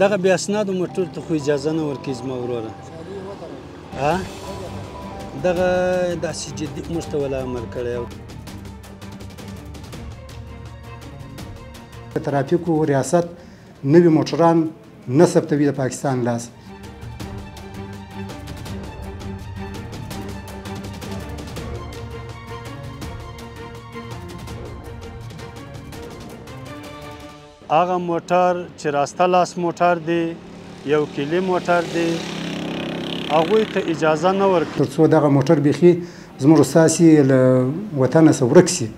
دغه بې اسنادو موټر ته خو اجازه نه ورکوي زما وروره دغه داسې جدي موږ ته ولا عمل کړی د ترافیکو ریاست نوي موټران نه ثبتوي د پاکستان لاس هغه موټر چې راسته لاس موټر دی یو کیلي موټر دی هغوی ته اجازه نه ورکوي تر څو دغه موټر بیخي زموږ ستاسې له وطنه څخه ورک شي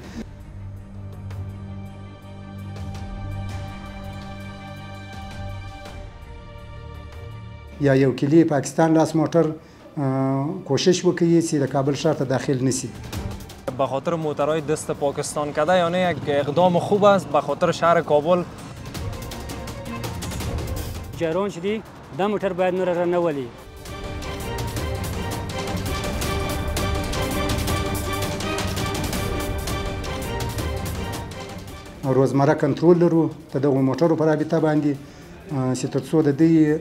یا یو کیلي پاکستان لاس موټر کوشش وکړي چې د کابل ښار ته داخل نشي به خاطر موترهای دست پاکستان کده یعنی یک اقدام خوب است به خاطر شهر کابل جارون شدی دا موټر باید نور را نه ولي روزمره کنټرول لرو په دغو موټرو په رابطه باندې چې تر څو د دوی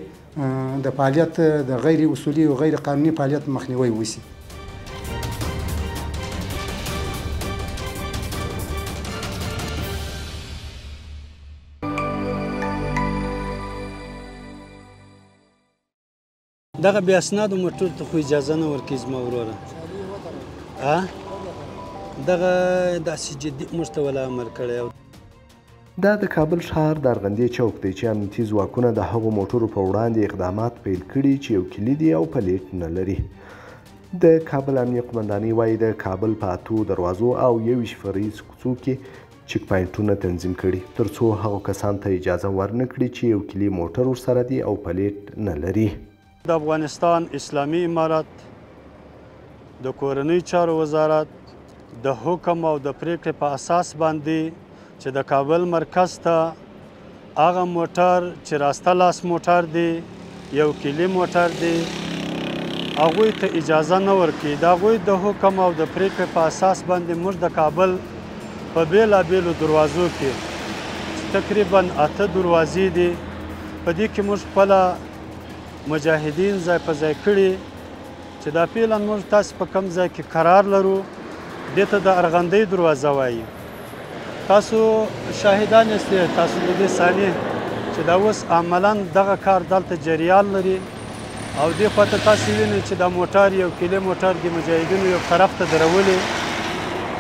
د فعالیت د غیر اصولي او غیر قانوني فعالیت مخنیوی وشي دغه بې اسنادو موټر ته خو اجازه نه ورکوي زما وروره دغه داسې جدي موږ ته ولا عمل کړی دا د کابل ښار د ارغندې چوک دی چې امنیتي ځواکونه د هغو موټرو په وړاندې اقدامات پیل کړي چې یو کلي دي او پلیټ نه لري د کابل امنیه قمندانۍ وایي د کابل په 8 دروازو او 21 فرعي کوڅو کې چک پاینټونه تنظیم کړي تر څو هغو کسانو ته اجازه ورنه کړي چې یو کلي موټر ورسره دی او پلیټ نه لري د افغانستان اسلامي امارت د کورنۍ چارو وزارت د حکم او د پریکړې په اساس باندې چې د کابل مرکز ته هغه موټر چې راسته لاس موټر دی یو کیلي موټر دی هغوی ته اجازه نه ورکوي د هغوی د حکم او د پریکړې په اساس باندې موږ د کابل په بیلابیلو دروازو کې تقریبا 8 دروازې دي په دې کې موږ خپله مجاهدین ځای په ځای کړي چې دا فعلا موږ تاسو په کوم ځای کې قرار لرو دې ته د ارغندۍ دروازه وایي تاسو شاهدان یاستئ تاسو د دې ثانیې چې دا اوس عملا دغه کار دلته جریان لري او دې خواته تاسو وینئ چې دا موټر یو کیلي موټر د مجاهدینو یو طرف ته درولي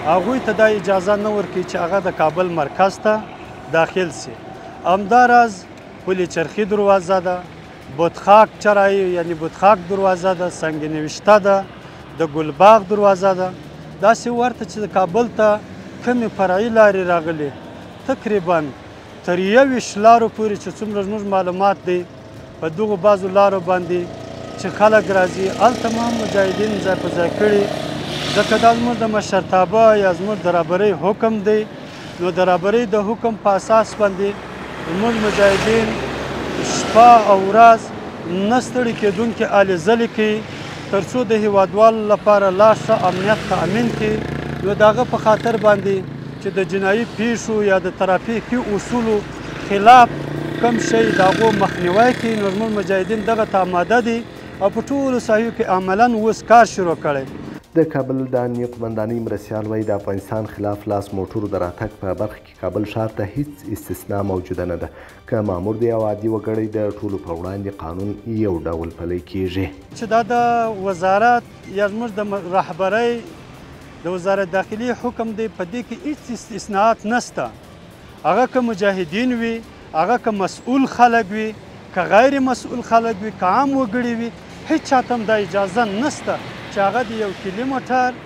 هغوی ته دا اجازه نه ورکوي چې هغه د کابل مرکز ته داخل سي همداراز پل چرخي دروازه ده بودخاک چرایی یعنی بودخاک دروازه ده سنگ نوشته ده د ګلباغ دروازه ده داسې ورته چې د کابل ته کمې فرعي لارې راغلي تقریبا تر 21 لارو پورې چې څومره زموږ معلومات دی په دغو بعضو لارو باندې چې خلک راځي هلته هم مجاهدین ځای په ځای کړي ځکه دا زموږ د مشرتابه یا زموږ د رهبرۍ حکم دی نو د رهبرۍ د حکم په اساس باندې زموږ مجاهدین شپه او ورځ نه ستړي کېدونکي هلې ځلې کوي تر څو د هیوادوالو لپاره لا ښه امنیت تأمین کړي نو د هغه په خاطر باندې چې د جنایي پیښو یا د ترافیکي اصولو خلاف کم شی د هغو مخنیوی کوي نو زموږ مجاهدین دغه ته آماده دي او په ټولو ساحو کې عملا اوس کار شروع کړی د کابل د امنیه قمندانۍ مرستیال وایي د افغانستان خلاف لاس موټرو د راتګ په برخه کې کابل ښار ته هیڅ استثنا موجوده نه ده که مامور دی او عادي وګړی د ټولو په وړاندې قانون یو ډول پلی کیږي چې دا د وزارت یا زموږ د رهبرۍ د وزارت داخلي حکم دی په دې کې هیڅ استثناءات نشته هغه که مجاهدین وي هغه که مسؤول خلک وي که غیر مسؤول خلک وي که عام وګړي وي هیڅ چاته هم دا اجازه نشته چې هغه د یو کیلي موټر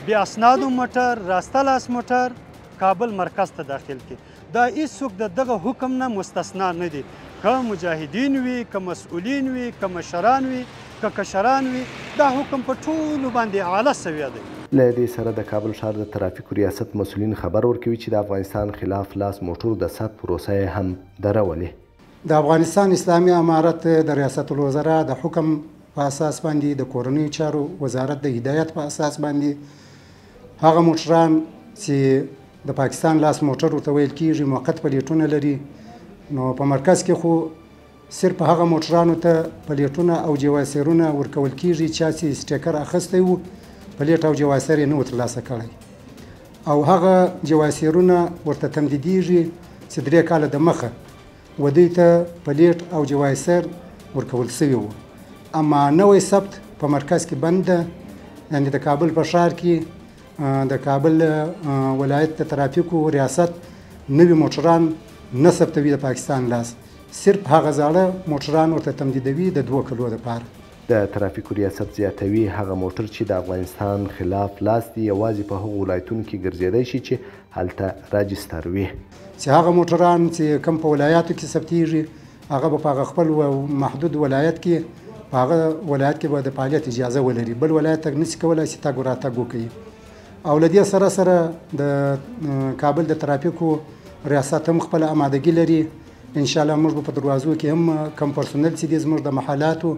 بې اسنادو موټر راسته لاس موټر کابل مرکز ته داخل کړي دا هیڅوک د دغه حکم نه مستثنا نه دي که مجاهدین وي که مسؤلین وي که مشران وي که کشران وي دا حکم په ټولو باندې اعلی سویه دی له دې سره د کابل ښار د ترافیکو ریاست مسؤلین خبر ورکوي چې د افغانستان خلاف لاس موټرو د ثبت پروسه یې هم درولې د افغانستان اسلامي امارت د ریاست الوزرا د حکم په اساس باندې د کورنۍ چارو وزارت د هدایت په اساس باندې هغه موټران چې د پاکستان لاس موټر ورته ویل کېږي موقت پلیټونه لري نو په مرکز کې خو صرف هغه موټرانو ته پلیټونه او جواسرونه ورکول کیږي چا چې سټیکر اخیستی و پلیټ او جواسر یې نه و ترلاسه کړی او هغه جواسرونه ورته تمدیدیږي چې 3 کاله د مخه ودوی ته پلیټ او جواسر ورکول سوي وو. اما نوی ثبت په مرکز کې بند ده، یعنې د کابل په ښار کې د کابل ولایت د ترافیکو ریاست نوي موټران نه ثبتوي د پاکستان لاس، صرف هغه زاړه موټران ورته تمدیدوي د 2 کلو دپاره. د ترافیکو ریاست زیاتوي هغه موټر چې د افغانستان خلاف لاس دي یوازې په هغو ولایتونو کې ګرځېدی شي چې هلته راجستر وي. چې هغه موټران چې کوم په ولایاتو کې ثبتیږي هغه به په هغه خپل محدود ولایت کې په هغه ولایت کې به د فعالیت اجازه ولري، بل ولایت تګ نشي کولی چې تګ راتګ وکړي. او له دې سره سره د کابل د ترافیکو ریاست هم خپله امادګي لري. انشاءالله موږ به په دروازو کې هم کم پرسونل چې دي زموږ د محلاتو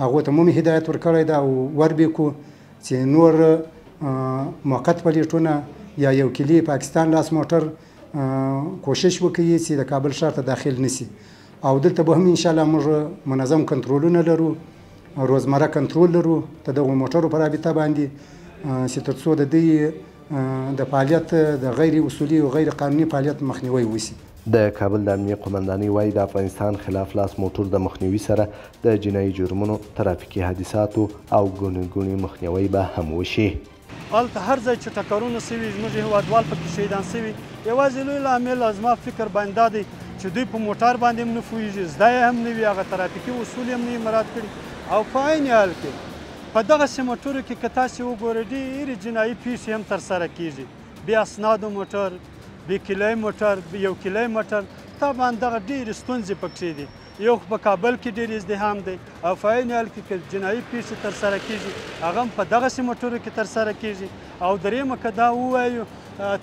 هغو ته مو هدایت ورکړی ده او وربیکو چې نور موقت پلیټونه یا 1 کیلي پاکستان لاس موټر کوشش وکړي چې د کابل ښار ته داخل نشي. او دلته به هم انشاءالله موږ منظم کنټرولونه لرو، روزمره کنټرول لرو د دغو موټرو په رابطه باندې چې تر څو د دوی د فعالیت د غیر اصولي او غیر قانوني فعالیت مخنیوی وشي. د کابل د امنیه قمندانۍ وایي د افغانستان خلاف لاس موټر د مخنیوي سره د جنایي جرمونو، ترافیکي حادثاتو او ګڼې ګوڼې مخنیوی به هم وشي. هلته هر ځای چې ټکرونه سوي زموږ هېوادوال پکې شهیدان سوي، یوازې لوی لامل زما فکر باندې دا دی چې دوی په موټر باندې هم نه پوهېږي، زده یې هم نه وي، هغه ترافیکي اصول هم نه مراعات کړي. او په عین حال کې په دغسې موټرو کې که تاسې وګورئ ډېرې جنایي پیښې هم ترسره کېږي، بې اسنادو موټر، بې کیلۍ موټر، 1 کیلۍ موټر، طبعا دغه ډېرې ستونزې پکې دي. یو په کابل کې ډېر ازدحام دی او په عین حال کې که جنایي پیښې ترسره کېږي هغه هم په دغسې موټرو کې ترسره کېږي. او درېیمه که دا ووایو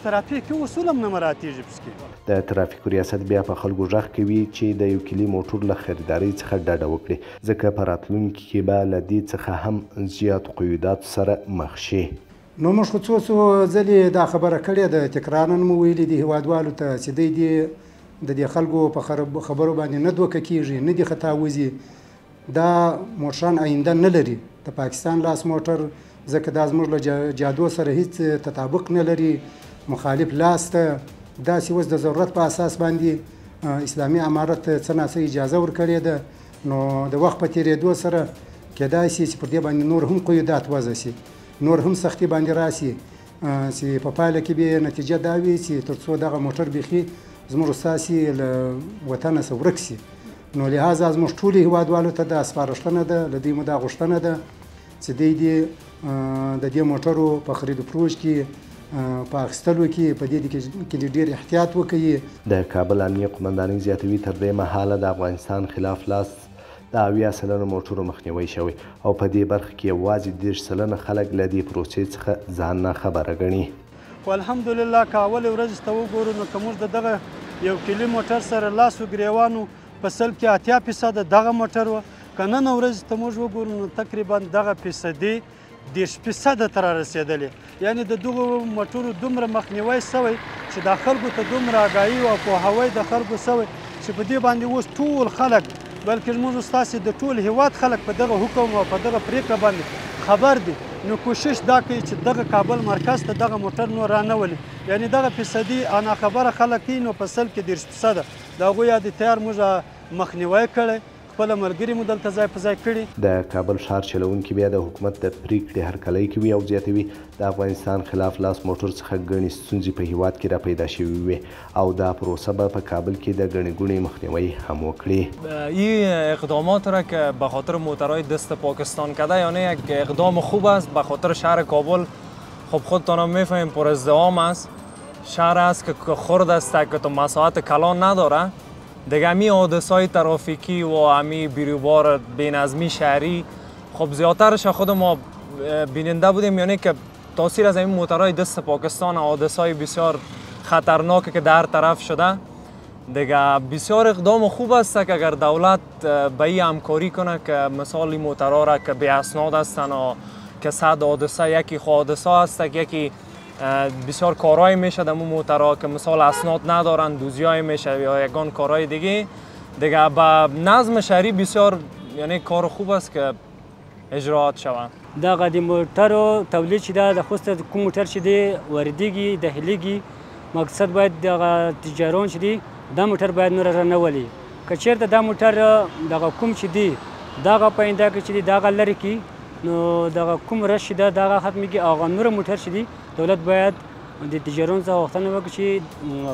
ترافیکي اصول هم نه مراعاتېږي پسکې. د ترافیکو ریاست بیا په خلکو غږ کوي چې د 1 کیلي موټر له خریدارۍ څخه ډډه وکړي، ځکه په راتلونکي کې به له دې څخه هم زیاتو قیوداتو سره مخ شي. نو موږ خو څو ځلې دا خبره کړې ده، تکراراً مو ویلي دي هیوادوالو ته چې دوی د دې خلکو په خبرو باندې نه دوکه کېږي، نه دي خطا وځي. دا موټران آینده نه لري د پاکستان لاس موټر، ځکه دا زموږ له جادو سره هیڅ تطابق نه لري، مخالف لاس ته. داسې اوس د ضرورت په اساس باندې اسلامي امارت څه ناڅه اجازه ورکړې ده. نو د وخت په تېرېدو سره کېدای شي چې پر دې باندې نور هم قیودات وضع شي، نور هم سختي باندې راسي، چې په پایله کې به نتیجه دا وي چې تر څو دغه موټر بیخي زموږ ستاسې له وطنه څخه ورک شي. نو لهذا زموږ ټولو هیوادوالو ته دا سپارښتنه ده، له دوی مو دا غوښتنه ده چې دوی د دې موټرو په خرید و فروش کې په اخیستلو کې په دې کې ډېر احتیاط وکړي. د کابل امنیه قمندانۍ زیاتوي تر دې مهاله د افغانستان خلاف لاس د 80% موټرو مخنیوی شوی او په دې برخه کې یوازې 30% خلک له دې پروسې څخه ځان نه خبره ګڼي. خو الحمدلله که اولې ورځې ته وګورو نو که موږ د دغه 1 کیلي موټر سره لاس و ګریوانو په 100 کې 80% دغه موټر وه، که نن ورځې ته موږ وګورو نو تقریبا دغه فیصدي 10% ته را رسېدلې. یعنې د دغو موټرو دومره مخنیوی سوی چې د خلکو ته دومره آګاهي او پوهاوی د خلکو سوی چې په دې باندې اوس ټول خلک بلکې زموږ ستاسې د ټول هیواد خلک په دغه حکم او په دغه پرېکړه باندې خبر دي. نو کوشش دا کوي چې دغه کابل مرکز ته دغه موټر نور رانولي، یعنې دغه فیصدي ناخبره خلک یي نو په 100 کې 30% د هغوی یا د تیار موږ مخنیوی کړی، خپل ملګري مو دلته ځای په ځای کړي. د کابل ښار چلوونکي بیا د حکومت د پریکړې هرکلی کوي او زیاتوي د افغانستان خلاف لاس موټر څخه ګڼې ستونزې په هیواد کې را پیدا شوې وي او دا پروسه به په کابل کې د ګڼې ګوڼې مخنیوی هم وکړي. این اقدامات را که به خاطر موترهای دست پاکستان کرده یعنی یک اقدام خوب است. به خاطر شهر کابل خب خودتان هم میفهمیم پر ازدحام است، شهر است که خرد است که تو مساحت کلان نداره دیگه. همی حادثه‌های ترافیکی و همی بیروبار بینظمی شهری خب زیادترش خود ما بیننده بودیم، یعنی که تاثیر از این موترهای دست پاکستان حادثه‌های بسیار خطرناک که در طرف شده دیگه. بسیار اقدام خوب است که اگر دولت به این همکاری کنه که مثال این موترها را که به اسناد هستن و که صد حادثه یکی حادثه است که یکی بسیار کارهای میشه در موترها که مثال اسناد ندارن، دوزیای میشه یا یگان کارهای دیگه دیگه با نظم شهری بسیار یعنی کار خوب است که اجراات شوند. دغه د موټرو تولید چې دا د خوسته کوم موټر چې دی واردېږي داخلېږي مقصد باید دغه تجاران چې دي دا موټر باید نور رانه ولي که چېرته دا موټر دغه کوم چې دی دغه په آینده کې چې دی دغه لرې کړي نو دغه کوم رش چې ده دغه ختمېږي هغه نور موټر چې دی دولت باید د تجاران څخه غوښتنه وکړي چې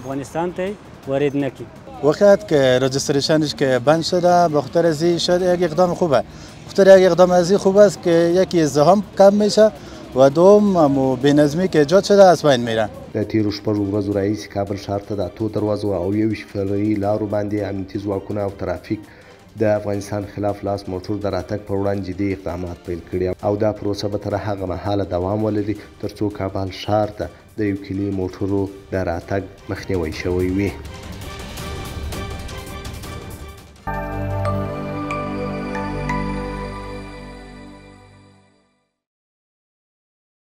افغانستان ته وارد نکړي. وقت که رجستریشنش که بند شده به خاطر ازی شاید یک اقدام خوبه. خاطر یک اقدام ازی خوب است که یکی ازدحام کم میشه و دوم بینظمی که ایجاد شده از بین میره. د تیرو شپږو ورځو راهیسې کابل ښار ته د اتو دروازو او 21 فرعي لارو باندې امنیتي ځواکونه او ترافیک د افغانستان خلاف لاس موټر د راتګ پر وړاندې جدي اقدامات پیل کړي او دا پروسه به تر هغه مهاله دوام ولري تر څو کابل ښار ته د یو کلي موټرو د راتګ مخنیوی شوی وي.